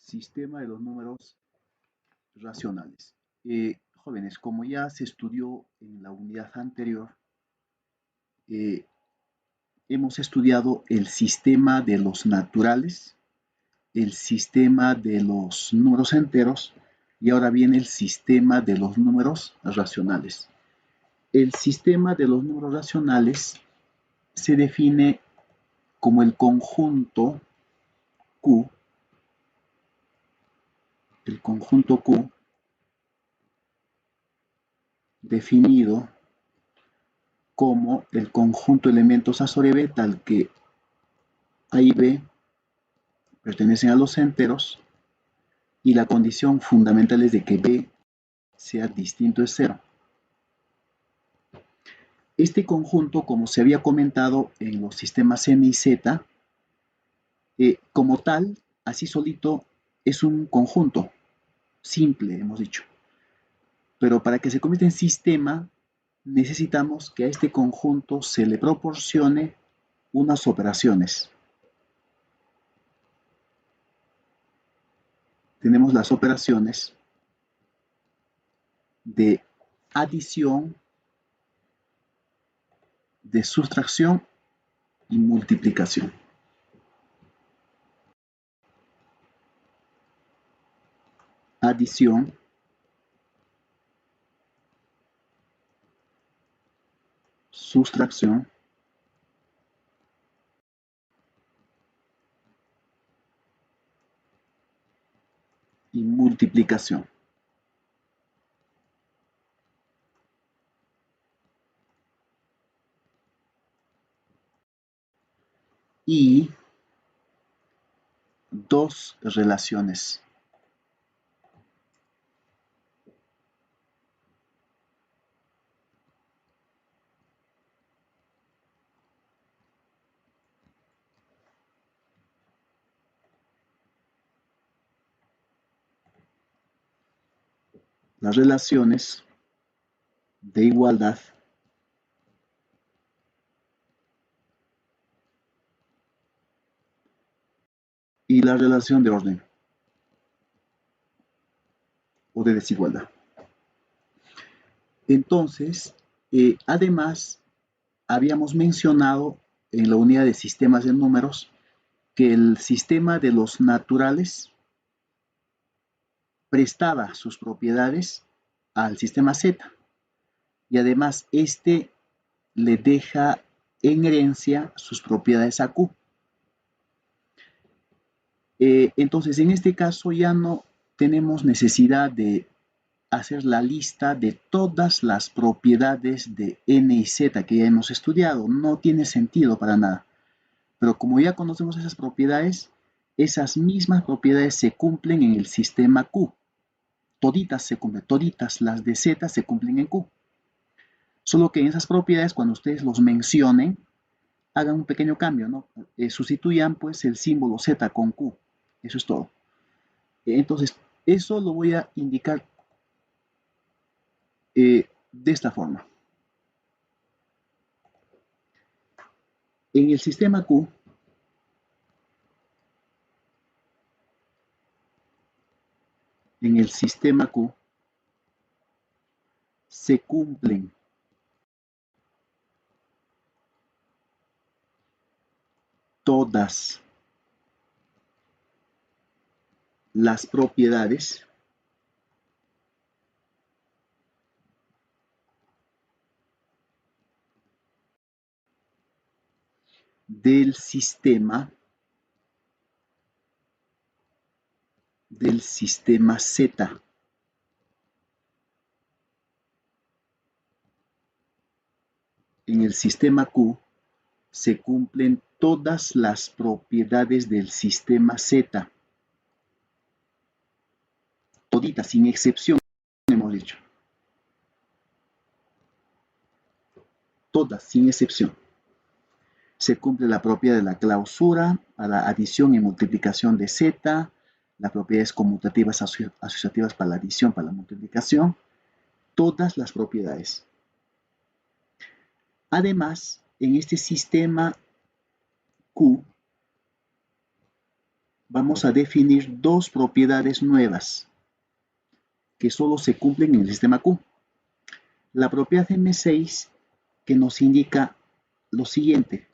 Sistema de los números racionales. Jóvenes, como ya se estudió en la unidad anterior, eh, hemos estudiado el sistema de los naturales, el sistema de los números enteros y ahora viene el sistema de los números racionales. El sistema de los números racionales se define como el conjunto Q definido como el conjunto de elementos A sobre B, tal que A y B pertenecen a los enteros y la condición fundamental es de que B sea distinto de 0. Este conjunto, como se había comentado en los sistemas N y Z, como tal, así solito, es un conjunto simple, hemos dicho. Pero para que se convierta en sistema, necesitamos que a este conjunto se le proporcione unas operaciones. Tenemos las operaciones de adición, de sustracción y multiplicación. Adición, sustracción y multiplicación. Y dos relaciones. Las relaciones de igualdad y la relación de orden o de desigualdad. Entonces, además, habíamos mencionado en la unidad de sistemas de números que el sistema de los naturales prestaba sus propiedades al sistema Z y además este le deja en herencia sus propiedades a Q. Entonces, en este caso ya no tenemos necesidad de hacer la lista de todas las propiedades de N y Z que ya hemos estudiado. No tiene sentido para nada. Pero como ya conocemos esas mismas propiedades se cumplen en el sistema Q. Toditas se cumplen, toditas las de Z se cumplen en Q. Solo que en esas propiedades, cuando ustedes los mencionen, hagan un pequeño cambio, ¿no? Sustituyan pues el símbolo Z con Q. Eso es todo. Entonces, eso lo voy a indicar de esta forma. En el sistema Q, se cumplen todas las propiedades del sistema Z. En el sistema Q se cumplen todas las propiedades del sistema Z. Toditas, sin excepción, hemos dicho. Todas, sin excepción. Se cumple la propiedad de la clausura a la adición y multiplicación de Z, las propiedades conmutativas asociativas para la adición, para la multiplicación, todas las propiedades. Además, en este sistema Q vamos a definir dos propiedades nuevas que solo se cumplen en el sistema Q. La propiedad M6 que nos indica lo siguiente.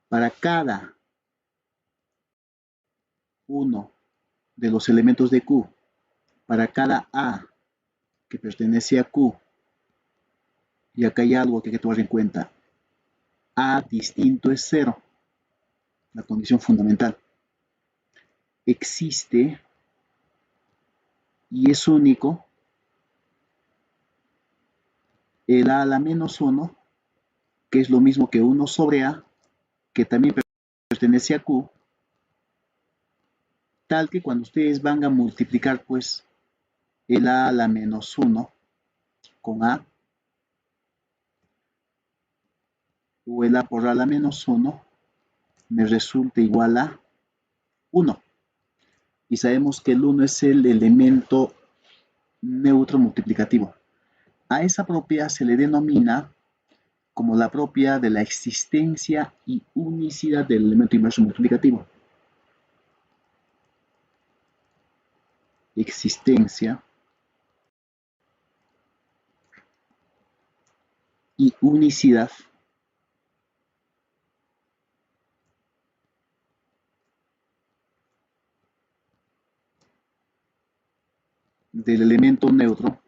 Para cada uno de los elementos de Q, para cada A que pertenece a Q, y acá hay algo que hay que tomar en cuenta. A distinto es 0, la condición fundamental. Existe y es único el A a la menos 1, que es lo mismo que 1 sobre A, que también pertenece a Q, tal que cuando ustedes van a multiplicar pues el A a la menos 1 con A, o el A por A a la menos 1, me resulta igual a 1. Y sabemos que el 1 es el elemento neutro multiplicativo. A esa propiedad se le denomina como la propiedad de la existencia y unicidad del elemento inverso multiplicativo. Existencia y unicidad del elemento neutro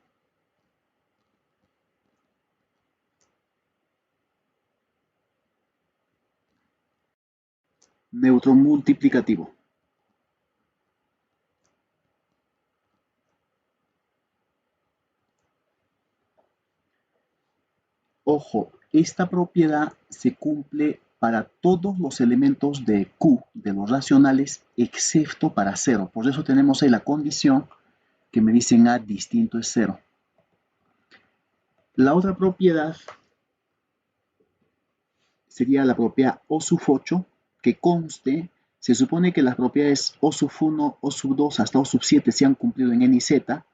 multiplicativo. Ojo, esta propiedad se cumple para todos los elementos de Q, de los racionales, excepto para 0. Por eso tenemos ahí la condición que me dicen A distinto es 0. La otra propiedad sería la propiedad O sub 8, que conste, se supone que las propiedades O sub 1, O sub 2 hasta O sub 7 se han cumplido en N y Z.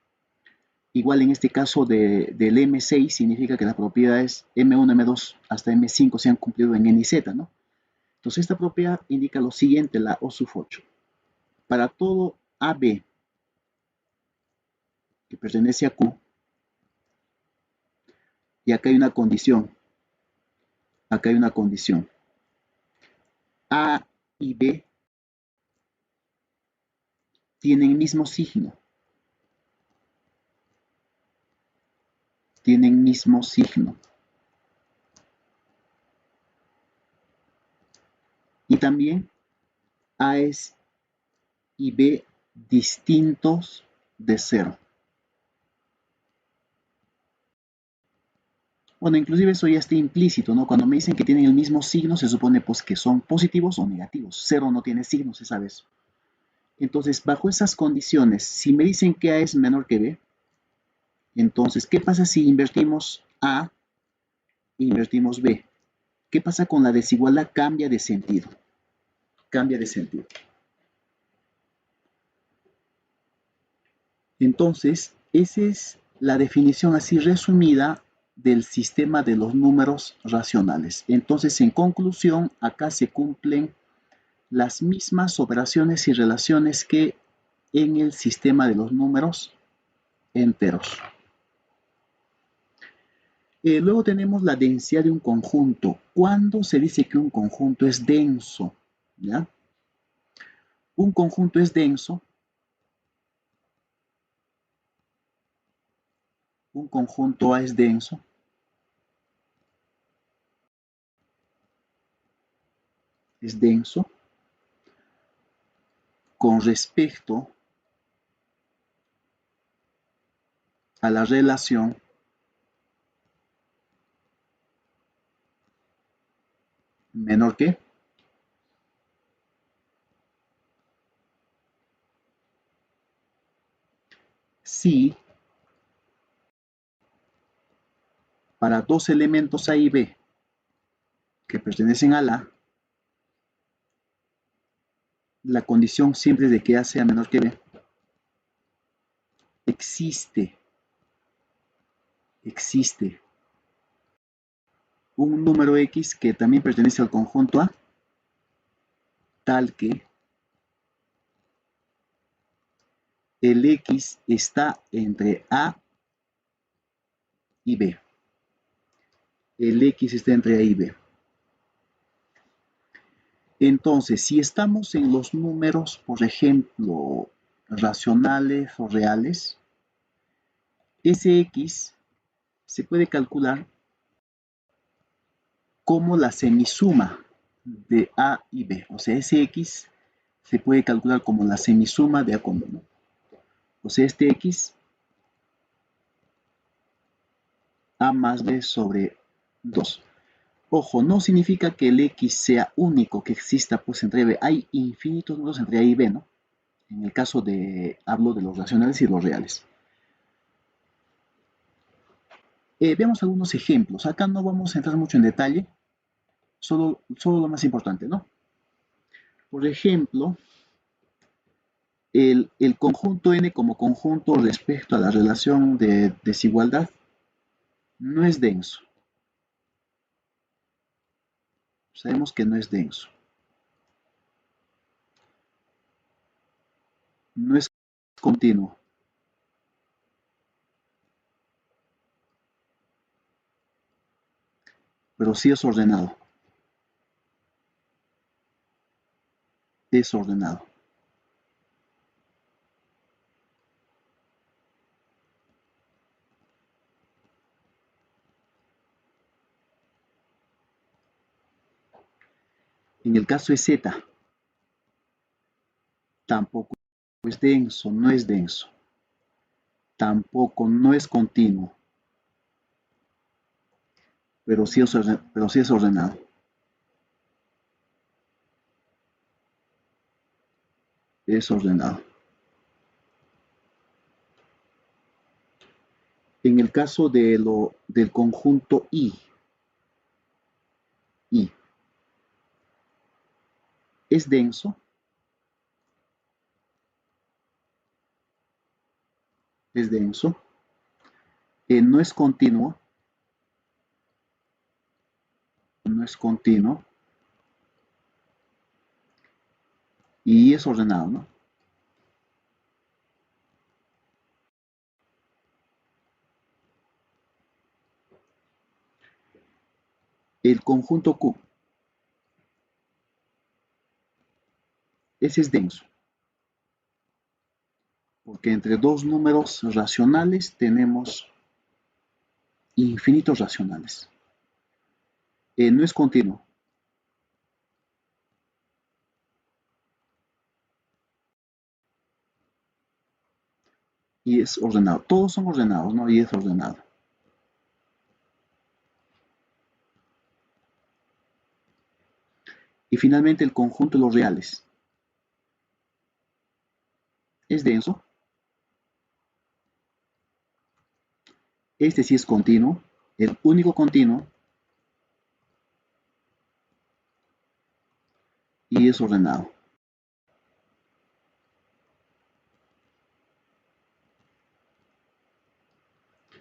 Igual en este caso del M6 significa que las propiedades M1, M2 hasta M5 se han cumplido en N y Z, ¿no? Entonces esta propiedad indica lo siguiente, la O sub 8. Para todo AB que pertenece a Q, y acá hay una condición, A y B tienen mismo signo, y también A es y B distintos de 0. Bueno, inclusive eso ya está implícito, ¿no? Cuando me dicen que tienen el mismo signo, se supone pues que son positivos o negativos. 0 no tiene signo, se sabe eso. Entonces, bajo esas condiciones, si me dicen que A es menor que B, entonces, ¿qué pasa si invertimos A e invertimos B? ¿Qué pasa con la desigualdad? Cambia de sentido. Entonces, esa es la definición así resumida del sistema de los números racionales. Entonces, en conclusión, acá se cumplen las mismas operaciones y relaciones que en el sistema de los números enteros. Luego tenemos la densidad de un conjunto. ¿Cuándo se dice que un conjunto es denso? ¿Ya? Un conjunto es denso. Un conjunto A es denso. Con respecto a la relación menor que si para dos elementos A y B que pertenecen a la condición siempre es de que A sea menor que B. Existe un número X que también pertenece al conjunto A. tal que el X está entre A y B. El X está entre A y B. Entonces, si estamos en los números, por ejemplo, racionales o reales, ese X se puede calcular como la semisuma de A y B. O sea, ese X se puede calcular como la semisuma de A con B, ¿no? O sea, este X, A más B sobre 2. Ojo, no significa que el X sea único, que exista pues entre B. Hay infinitos números entre A y B, ¿no? En el caso hablo de los racionales y los reales. Veamos algunos ejemplos. Acá no vamos a entrar mucho en detalle, solo lo más importante, ¿no? Por ejemplo, el conjunto n como conjunto respecto a la relación de desigualdad no es denso. Sabemos que no es denso. No es continuo. Pero sí es ordenado. Es ordenado. En el caso de Z, tampoco es denso, no es denso. Tampoco no es continuo. Pero sí es ordenado. Es ordenado. En el caso del conjunto I, es denso, no es continuo, y es ordenado, ¿no? El conjunto Q, ese es denso, porque entre dos números racionales tenemos infinitos racionales. No es continuo. Y es ordenado. Todos son ordenados, ¿no? Y es ordenado. Y finalmente el conjunto de los reales. Es denso. Este sí es continuo. El único continuo. Y es ordenado.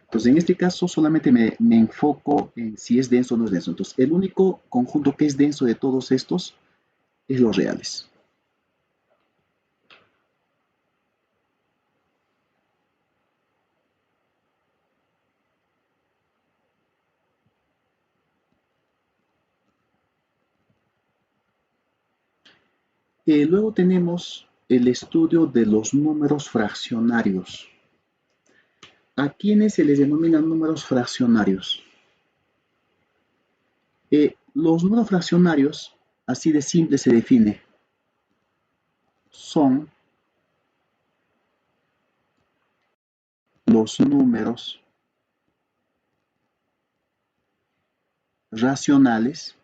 Entonces, en este caso solamente me enfoco en si es denso o no es denso. Entonces, el único conjunto que es denso de todos estos es los reales. Luego tenemos el estudio de los números fraccionarios. ¿A quiénes se les denominan números fraccionarios? Los números fraccionarios, así de simple se define, son los números racionales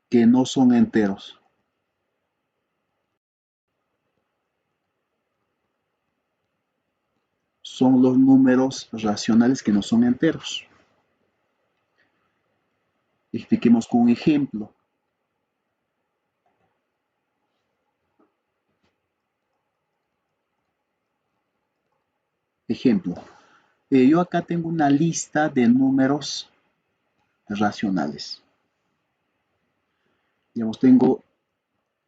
que no son enteros. Son los números racionales que no son enteros. Expliquemos con un ejemplo. Ejemplo, yo acá tengo una lista de números racionales. Digamos, tengo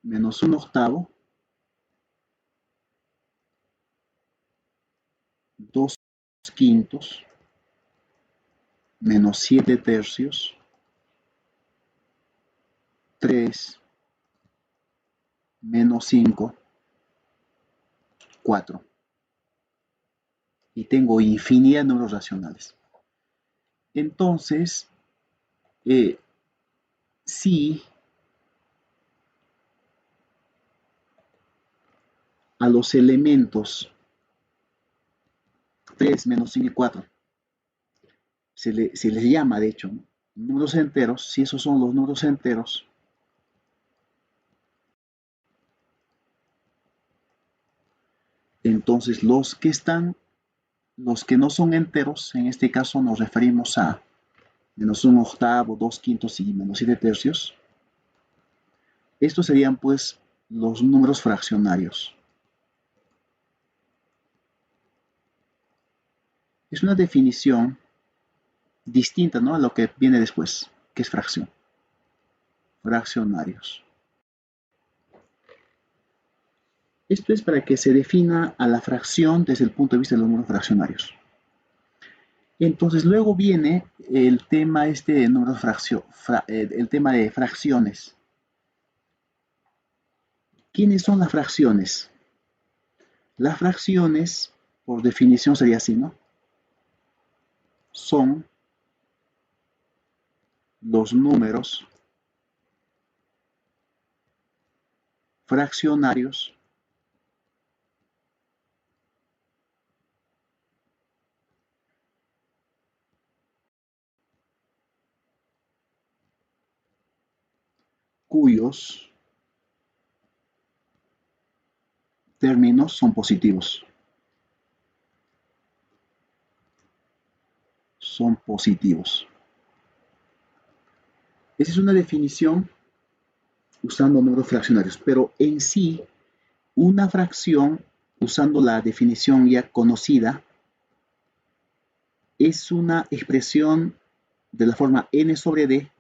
menos 1/8, 2/5, menos 7/3, 3, menos 5, 4. Y tengo infinidad de números racionales. Entonces, si a los elementos 3, menos 5 y 4 se les llama, de hecho, números enteros, si esos son los números enteros, entonces los que no son enteros, en este caso nos referimos a menos 1/8, 2/5 y menos 7/3. Estos serían pues los números fraccionarios. Es una definición distinta, ¿no?, a lo que viene después, que es fracción. Fraccionarios. Esto es para que se defina a la fracción desde el punto de vista de los números fraccionarios. Entonces luego viene el tema de números el tema de fracciones. ¿Quiénes son las fracciones? Las fracciones, por definición sería así, ¿no? Son los números fraccionarios cuyos términos son positivos. Son positivos. Esa es una definición usando números fraccionarios, pero en sí, una fracción, usando la definición ya conocida, es una expresión de la forma n sobre d,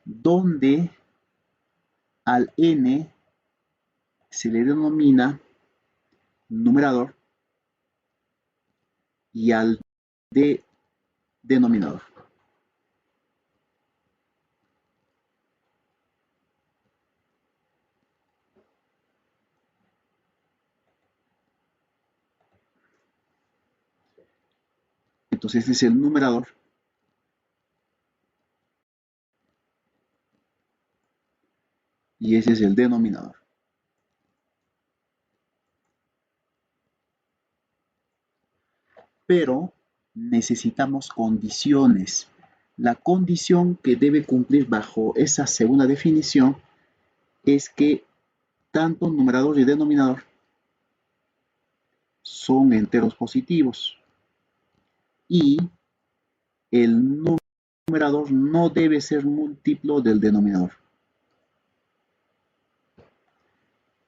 donde al n se le denomina numerador y al d denominador. Entonces este es el numerador y ese es el denominador. Pero necesitamos condiciones. La condición que debe cumplir bajo esa segunda definición es que tanto numerador y denominador son enteros positivos y el numerador no debe ser múltiplo del denominador.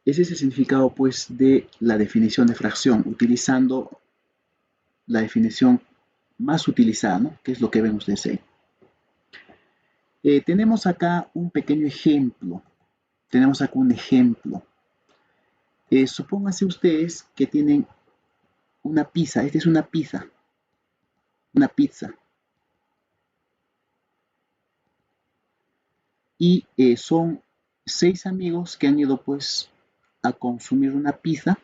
Ese es el significado, pues, de la definición de fracción, utilizando la definición más utilizada, ¿no?, que es lo que ven ustedes ahí. Tenemos acá un pequeño ejemplo. Supónganse ustedes que tienen una pizza. Esta es una pizza. Y son 6 amigos que han ido pues a consumir una pizza.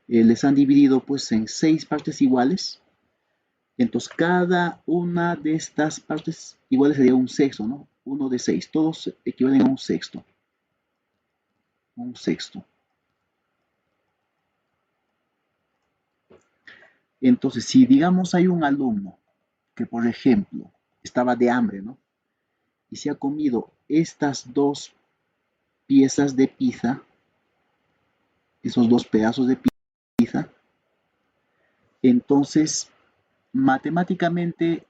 Les han dividido pues en 6 partes iguales. Entonces cada una de estas partes iguales sería un sexto, ¿no? 1 de 6. Todos equivalen a un sexto. Entonces, si digamos hay un alumno que, por ejemplo, estaba de hambre, ¿no?, y se ha comido estas 2 piezas de pizza, esos 2 pedazos de pizza, entonces matemáticamente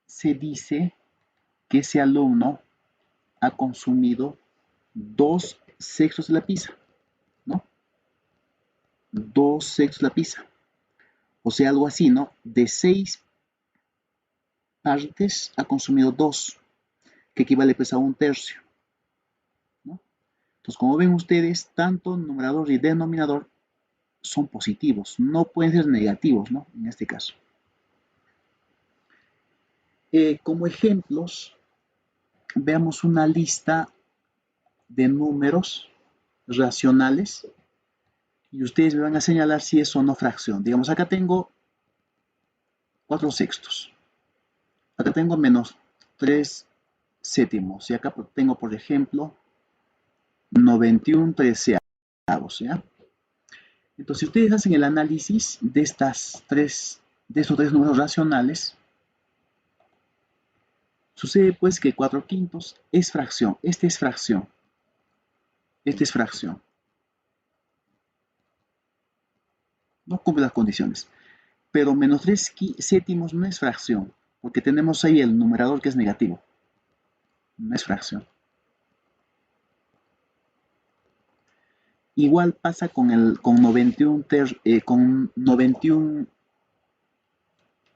se dice que ese alumno ha consumido 2 sextos de la pizza, ¿no? 2 sextos de la pizza. O sea, algo así, ¿no? De 6 Antes ha consumido 2, que equivale pues a 1/3, ¿no? Entonces, como ven ustedes, tanto numerador y denominador son positivos, no pueden ser negativos, ¿no? En este caso. Como ejemplos, veamos una lista de números racionales y ustedes me van a señalar si es o no fracción. Digamos, acá tengo 4/6. Acá tengo -3/7. Y acá tengo, por ejemplo, 91/13. ¿Ya? Entonces, si ustedes hacen el análisis de estos tres números racionales, sucede pues que 4/5 es fracción. Este es fracción. Este es fracción. No cumple las condiciones. Pero -3/7 no es fracción, porque tenemos ahí el numerador que es negativo. No es fracción. Igual pasa con 91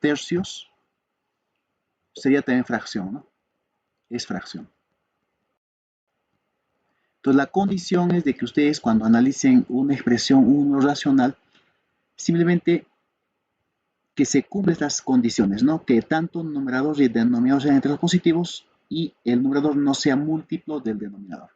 tercios, sería también fracción, ¿no? Es fracción. Entonces la condición es de que ustedes cuando analicen una expresión, un número racional, simplemente que se cumplen estas condiciones, ¿no? Que tanto numerador y denominador sean entre los positivos y el numerador no sea múltiplo del denominador.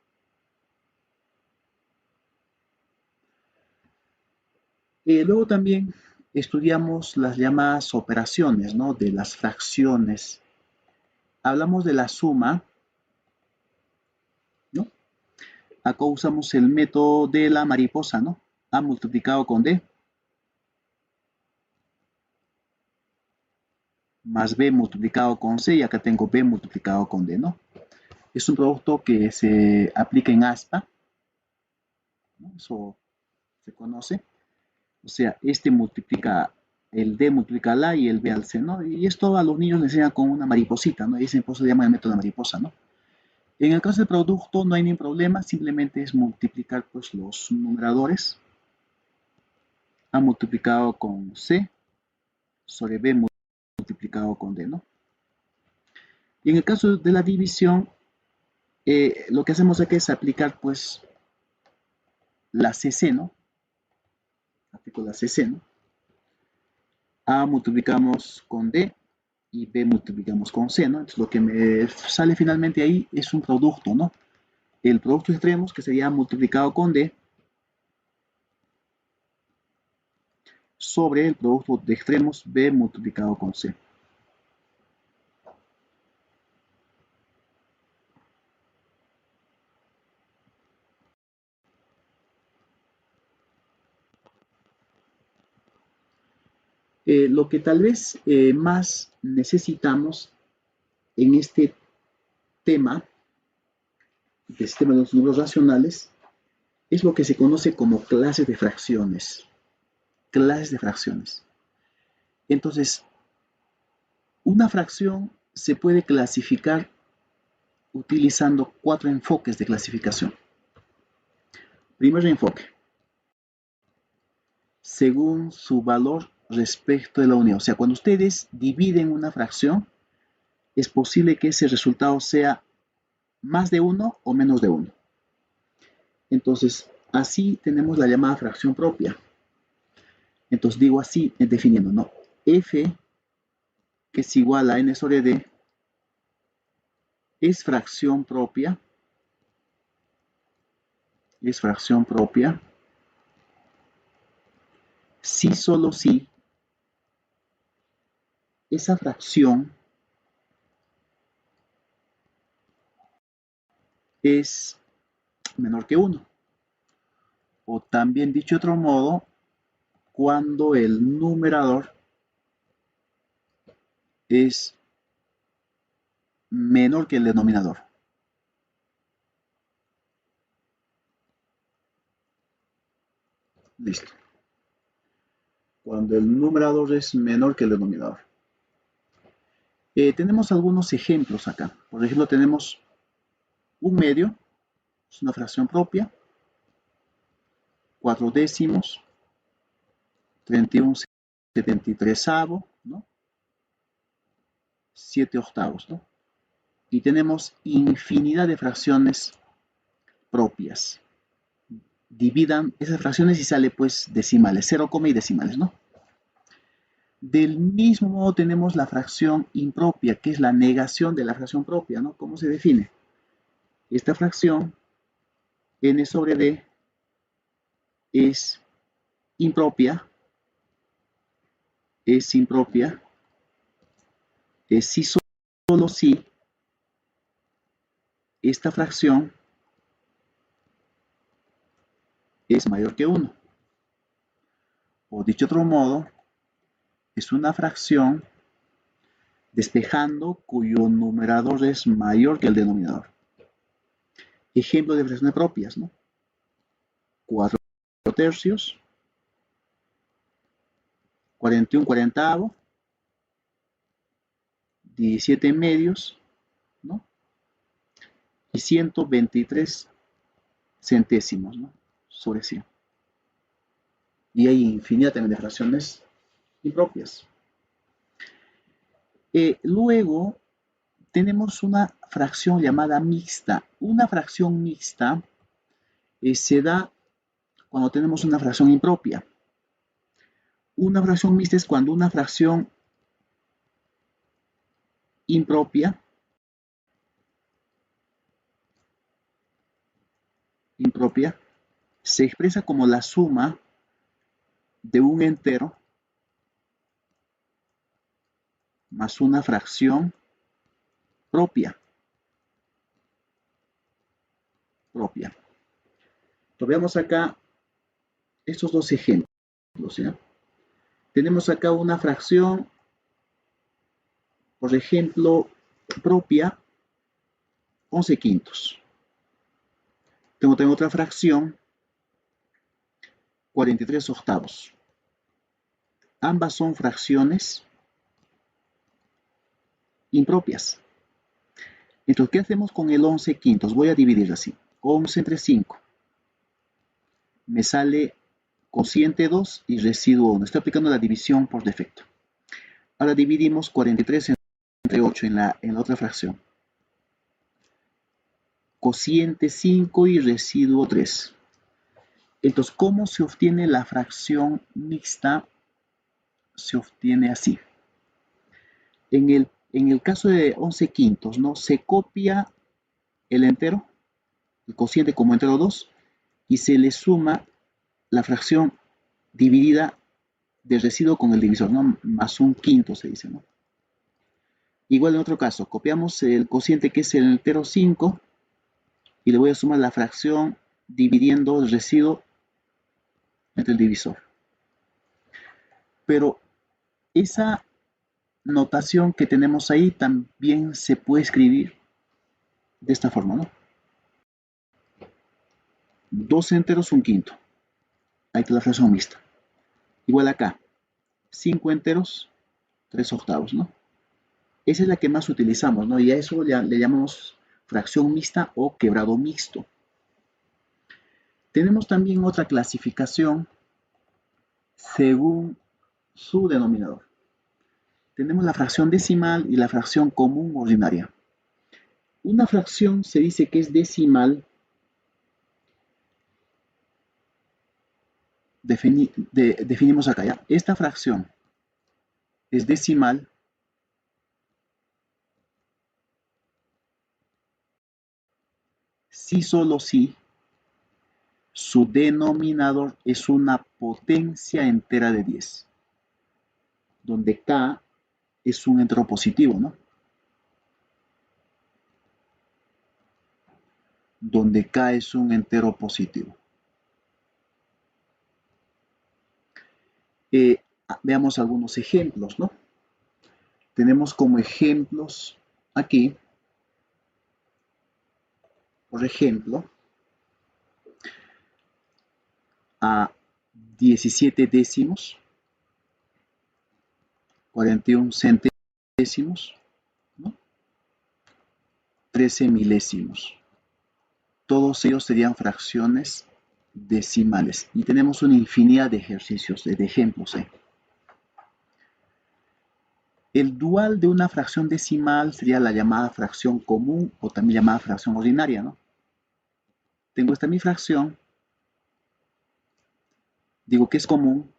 Luego también estudiamos las llamadas operaciones, ¿no? De las fracciones. Hablamos de la suma, ¿no? Acá usamos el método de la mariposa, ¿no? A multiplicado con D más B multiplicado con C, y acá tengo B multiplicado con D, ¿no? Es un producto que se aplica en aspa, ¿no? Eso se conoce. O sea, este multiplica, el D multiplica al A y el B al C, ¿no? Y esto a los niños les enseñan con una mariposita, ¿no? Y ese se llama el método de mariposa, ¿no? En el caso del producto no hay ningún problema, simplemente es multiplicar pues los numeradores. A multiplicado con C sobre B multiplicado con D, ¿no? Y en el caso de la división, lo que hacemos aquí es aplicar pues la CC, ¿no? Aplico la CC, ¿no? A multiplicamos con D y B multiplicamos con C, ¿no? Entonces lo que me sale finalmente ahí es un producto, ¿no? El producto de extremos, que sería multiplicado con D, sobre el producto de extremos B multiplicado con C. Lo que tal vez más necesitamos en este tema, del sistema de los números racionales, es lo que se conoce como clases de fracciones. Clases de fracciones. Entonces, una fracción se puede clasificar utilizando 4 enfoques de clasificación. Primer enfoque, según su valor respecto de la unidad. O sea, cuando ustedes dividen una fracción, es posible que ese resultado sea más de 1 o menos de 1. Entonces, así tenemos la llamada fracción propia. Entonces digo así, definiendo, ¿no? F, que es igual a n sobre d, es fracción propia, si solo si esa fracción es menor que 1. O también dicho de otro modo, cuando el numerador es menor que el denominador. Listo. Cuando el numerador es menor que el denominador. Tenemos algunos ejemplos acá. Por ejemplo, tenemos un medio, es una fracción propia, 4 décimos, 31/73, ¿no? 7 octavos, ¿no? Y tenemos infinidad de fracciones propias. Dividan esas fracciones y sale pues decimales, 0, y decimales, ¿no? Del mismo modo tenemos la fracción impropia, que es la negación de la fracción propia, ¿no? ¿Cómo se define? Esta fracción, n sobre d, es impropia, es si solo si esta fracción es mayor que 1. O dicho de otro modo, es una fracción despejando cuyo numerador es mayor que el denominador. Ejemplo de fracciones propias, ¿no? 4 tercios, 41 cuarentavo, 17 medios, ¿no? Y 123 centésimos, ¿no? Sobre 100. Y hay infinidad también de fracciones impropias. Luego tenemos una fracción llamada mixta. Una fracción mixta se da cuando tenemos una fracción impropia. Una fracción mixta es cuando una fracción impropia se expresa como la suma de un entero más una fracción propia. Entonces, veamos acá estos dos ejemplos, ¿ya? Tenemos acá una fracción, por ejemplo, propia, 11 quintos. Tengo otra fracción, 43 octavos. Ambas son fracciones impropias. Entonces, ¿qué hacemos con el 11 quintos? Voy a dividir así. 11 entre 5. Me sale cociente 2 y residuo 1. Estoy aplicando la división por defecto. Ahora dividimos 43 entre 8 en la otra fracción. Cociente 5 y residuo 3. Entonces, ¿cómo se obtiene la fracción mixta? Se obtiene así. En el caso de 11 quintos, ¿no? Se copia el entero, el cociente como entero 2, y se le suma la fracción dividida del residuo con el divisor, ¿no? Más un quinto se dice, ¿no? Igual en otro caso, copiamos el cociente que es el entero 5 y le voy a sumar la fracción dividiendo el residuo entre el divisor. Pero esa notación que tenemos ahí también se puede escribir de esta forma, ¿no? 2 enteros, un quinto. Ahí está la fracción mixta. Igual acá, 5 enteros, 3 octavos, ¿no? Esa es la que más utilizamos, ¿no? Y a eso le llamamos fracción mixta o quebrado mixto. Tenemos también otra clasificación según su denominador. Tenemos la fracción decimal y la fracción común ordinaria. Una fracción se dice que es decimal definimos acá, ¿ya? Esta fracción es decimal si solo si su denominador es una potencia entera de 10, donde k es un entero positivo, ¿no? Donde k es un entero positivo. Veamos algunos ejemplos, ¿no? Tenemos como ejemplos aquí, por ejemplo, a 17 décimos, 41 centésimos, ¿no? 13 milésimos. Todos ellos serían fracciones decimales. Y tenemos una infinidad de ejercicios, de ejemplos. El dual de una fracción decimal sería la llamada fracción común o también llamada fracción ordinaria, ¿no? Tengo esta mi fracción, digo que es común,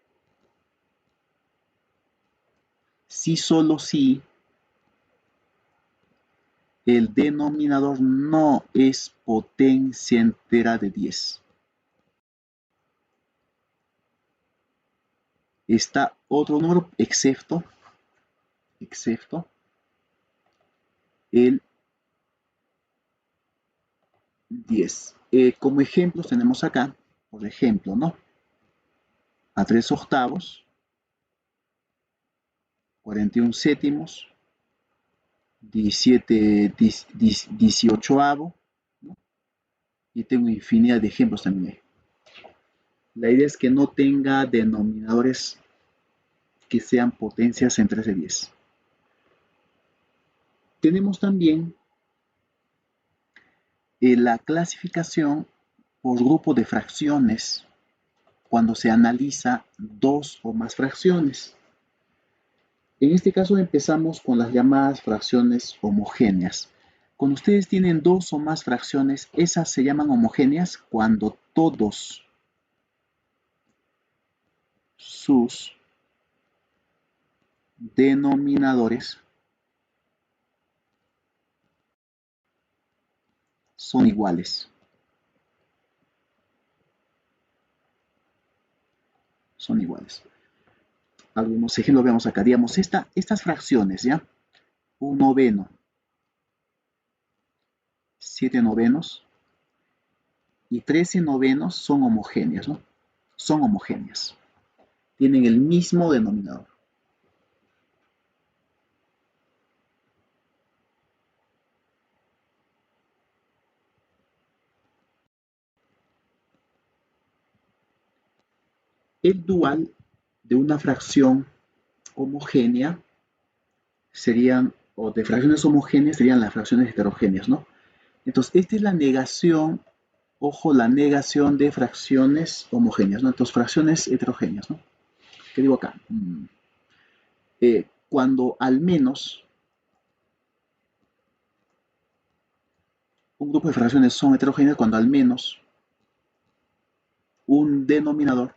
si solo si el denominador no es potencia entera de 10. Está otro número excepto el 10. Como ejemplos tenemos acá, por ejemplo, ¿no? A 3 octavos, 41 séptimos, 18avo, ¿no? Y tengo infinidad de ejemplos también. La idea es que no tenga denominadores que sean potencias entre 10. Tenemos también la clasificación por grupo de fracciones cuando se analiza dos o más fracciones. En este caso empezamos con las llamadas fracciones homogéneas. Cuando ustedes tienen dos o más fracciones, esas se llaman homogéneas cuando todos sus denominadores son iguales. Son iguales. Algunos ejemplos vemos acá. Digamos, estas fracciones, ¿ya? Un noveno, 7 novenos y 13 novenos son homogéneas, ¿no? Son homogéneas. Tienen el mismo denominador. El dual de una fracción homogénea serían, o de fracciones homogéneas serían las fracciones heterogéneas, ¿no? Entonces, esta es la negación, ojo, la negación de fracciones homogéneas, ¿no? Entonces, fracciones heterogéneas, ¿no? ¿Qué digo acá? Cuando al menos un grupo de fracciones son heterogéneas, cuando al menos un denominador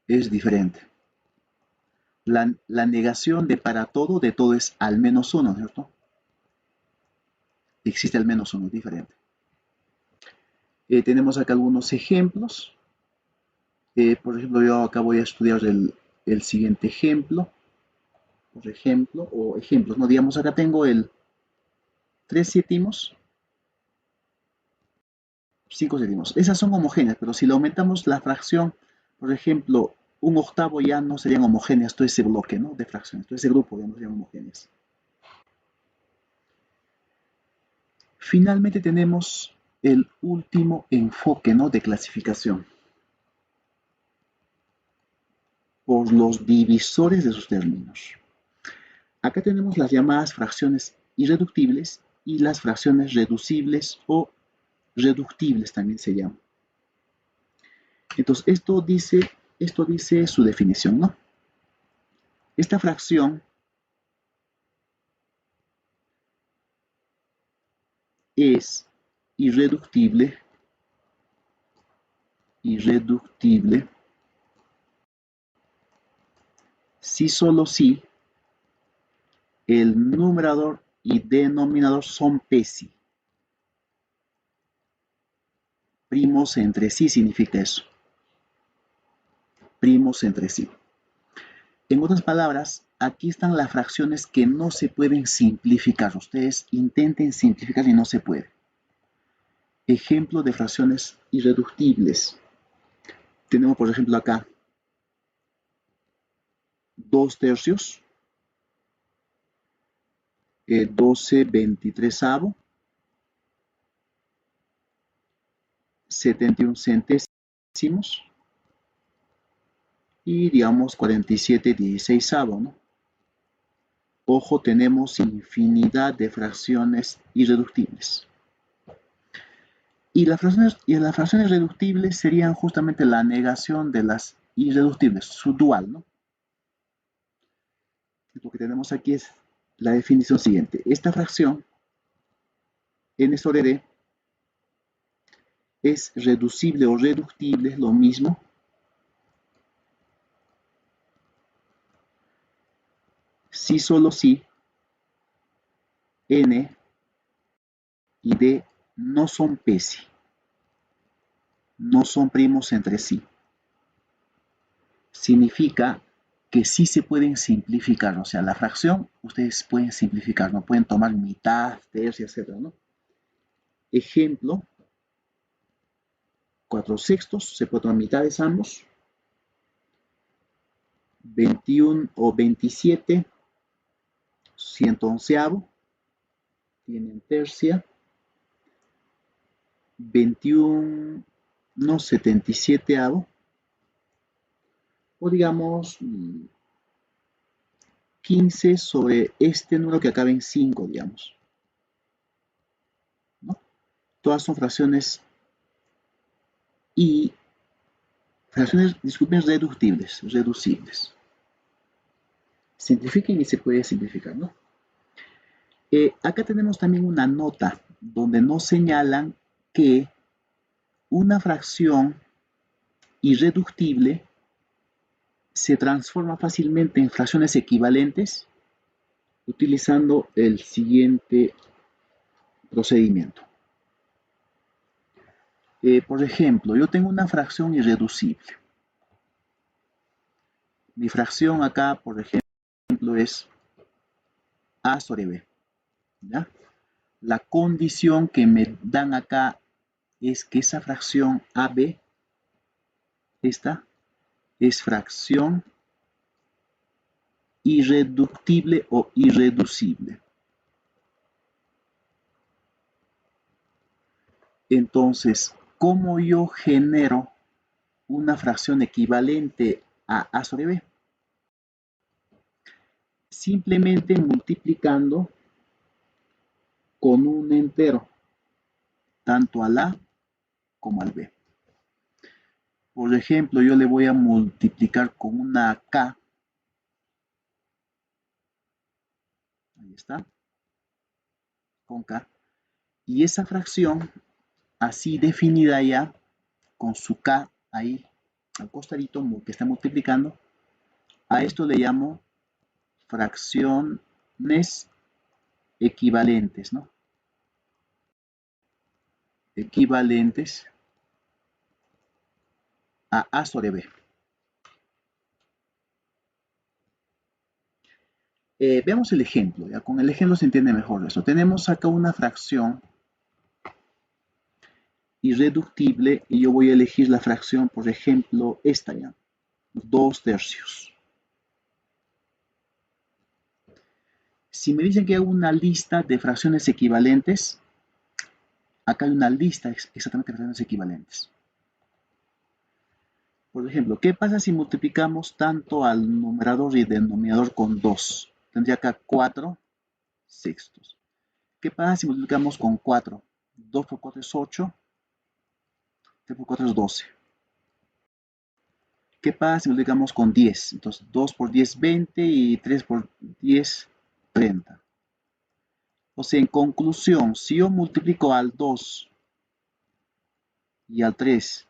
es diferente. La negación de todo es al menos uno, ¿cierto? Existe al menos uno, diferente. Tenemos acá algunos ejemplos. Por ejemplo, yo acá voy a estudiar el siguiente ejemplo. Por ejemplo, o ejemplos, ¿no? Digamos, acá tengo el 3 séptimos, 5 séptimos. Esas son homogéneas, pero si le aumentamos la fracción, por ejemplo, un octavo ya no serían homogéneas todo ese bloque, ¿no? De fracciones, todo ese grupo ya no serían homogéneas. Finalmente tenemos el último enfoque, ¿no? De clasificación por los divisores de sus términos. Acá tenemos las llamadas fracciones irreductibles y las fracciones reducibles o reductibles también se llaman. Entonces, esto dice su definición, ¿no? Esta fracción es irreductible si solo si el numerador y denominador son PESI. Primos entre sí significa eso. Primos entre sí. En otras palabras, aquí están las fracciones que no se pueden simplificar. Ustedes intenten simplificar y no se puede. Ejemplo de fracciones irreductibles. Tenemos, por ejemplo, acá 2 tercios, 12/23, 71 centésimos y digamos 47/16, ¿no? Ojo, tenemos infinidad de fracciones irreductibles. Y las fracciones reductibles serían justamente la negación de las irreductible, su dual, ¿no? Lo que tenemos aquí es la definición siguiente. Esta fracción, n sobre d, es reducible o reductible, es lo mismo, si solo si n y d no son pesi, no son primos entre sí. Significa que sí se pueden simplificar, o sea, la fracción ustedes pueden simplificar, no pueden tomar mitad, tercia, etc., ¿no? Ejemplo, 4/6, se puede tomar mitades ambos, 21 o 27, 111avo, tienen tercia, 21, no, 77avo, o digamos 15 sobre este número que acaba en 5, digamos, ¿no? Todas son fracciones y fracciones, disculpen, reducibles. Simplifiquen y se puede simplificar, ¿no? Acá tenemos también una nota donde nos señalan que una fracción irreductible se transforma fácilmente en fracciones equivalentes utilizando el siguiente procedimiento. Por ejemplo, yo tengo una fracción irreducible. Mi fracción acá, por ejemplo, es a sobre b, ¿ya? La condición que me dan acá es que esa fracción AB, esta, es fracción irreductible o irreducible. Entonces, ¿cómo yo genero una fracción equivalente a sobre b? Simplemente multiplicando con un entero, tanto al a como al b. Por ejemplo, yo le voy a multiplicar con una k. Ahí está. Con k. Y esa fracción, así definida ya, con su k ahí al costadito que está multiplicando, a esto le llamo fracciones equivalentes, ¿no? Equivalentes a sobre b. Veamos el ejemplo, ya con el ejemplo se entiende mejor eso. Tenemos acá una fracción irreductible y yo voy a elegir la fracción, por ejemplo, esta ya, 2/3. Si me dicen que hago una lista de fracciones equivalentes, acá hay una lista exactamente de fracciones equivalentes. Por ejemplo, ¿qué pasa si multiplicamos tanto al numerador y denominador con 2? Tendría acá 4/6. ¿Qué pasa si multiplicamos con 4? 2 por 4 es 8, 3 por 4 es 12. ¿Qué pasa si multiplicamos con 10? Entonces 2 por 10, 20 y 3 por 10, 30. O sea, en conclusión, si yo multiplico al 2 y al 3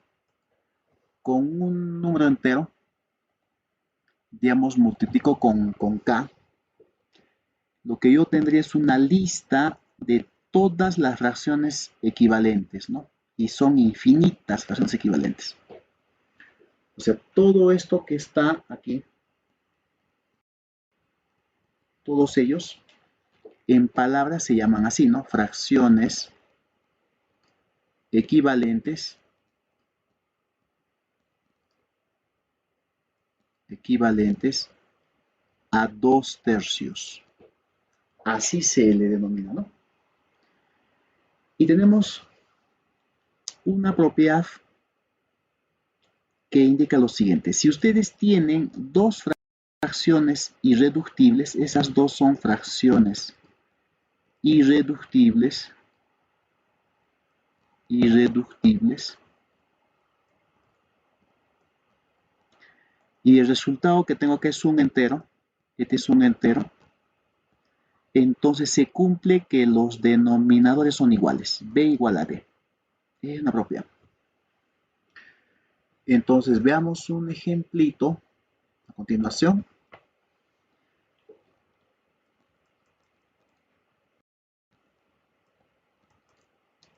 con un número entero, digamos, multiplico con k, lo que yo tendría es una lista de todas las fracciones equivalentes, ¿no? Y son infinitas fracciones equivalentes. O sea, todo esto que está aquí, todos ellos, en palabras se llaman así, ¿no? Fracciones equivalentes a 2/3. Así se le denomina, ¿no? Y tenemos una propiedad que indica lo siguiente. Si ustedes tienen dos fracciones irreductibles, esas dos son fracciones irreductibles, y el resultado que tengo que es un entero, este es un entero, entonces se cumple que los denominadores son iguales, b igual a d. Es una propiedad. Entonces veamos un ejemplito a continuación.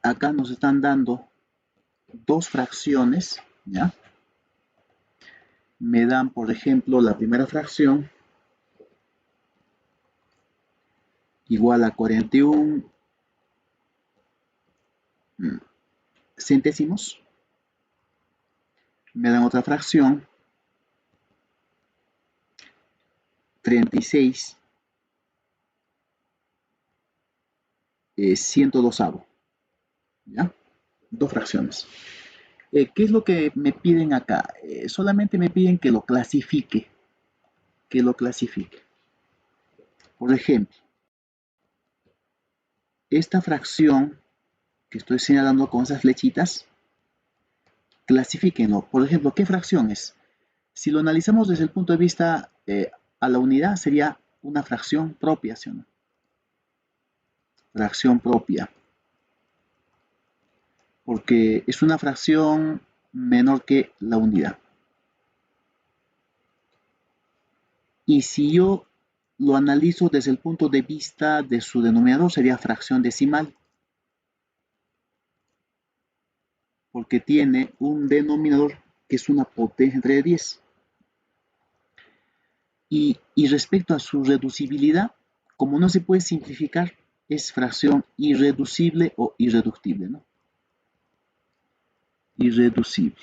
Acá nos están dando dos fracciones, ¿ya? Me dan, por ejemplo, la primera fracción igual a 41 centésimos. Me dan otra fracción, 36 102avos, ¿ya? Dos fracciones. ¿Qué es lo que me piden acá? Solamente me piden que lo clasifique, Por ejemplo, esta fracción que estoy señalando con esas flechitas, clasifíquenlo. Por ejemplo, ¿qué fracción es? Si lo analizamos desde el punto de vista a la unidad, sería una fracción propia, ¿sí o no? Fracción propia. Porque es una fracción menor que la unidad. Y si yo lo analizo desde el punto de vista de su denominador, sería fracción decimal. Porque tiene un denominador que es una potencia entre 10. Y respecto a su reducibilidad, como no se puede simplificar, es fracción irreducible o irreductible, ¿no? Irreducible.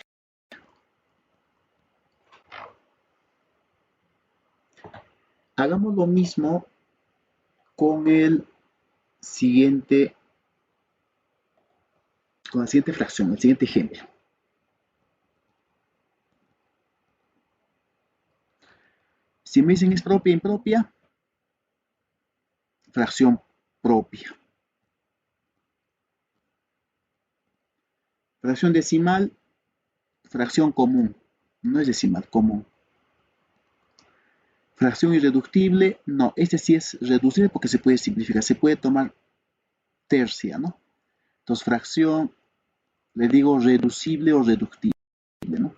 Hagamos lo mismo con la siguiente fracción, el siguiente ejemplo. Si me dicen es propia, impropia, fracción propia. Fracción decimal, fracción común. No es decimal, común. Fracción irreductible, no, este sí es reducible porque se puede simplificar, se puede tomar tercia, ¿no? Entonces, fracción, le digo reducible o reductible, ¿no?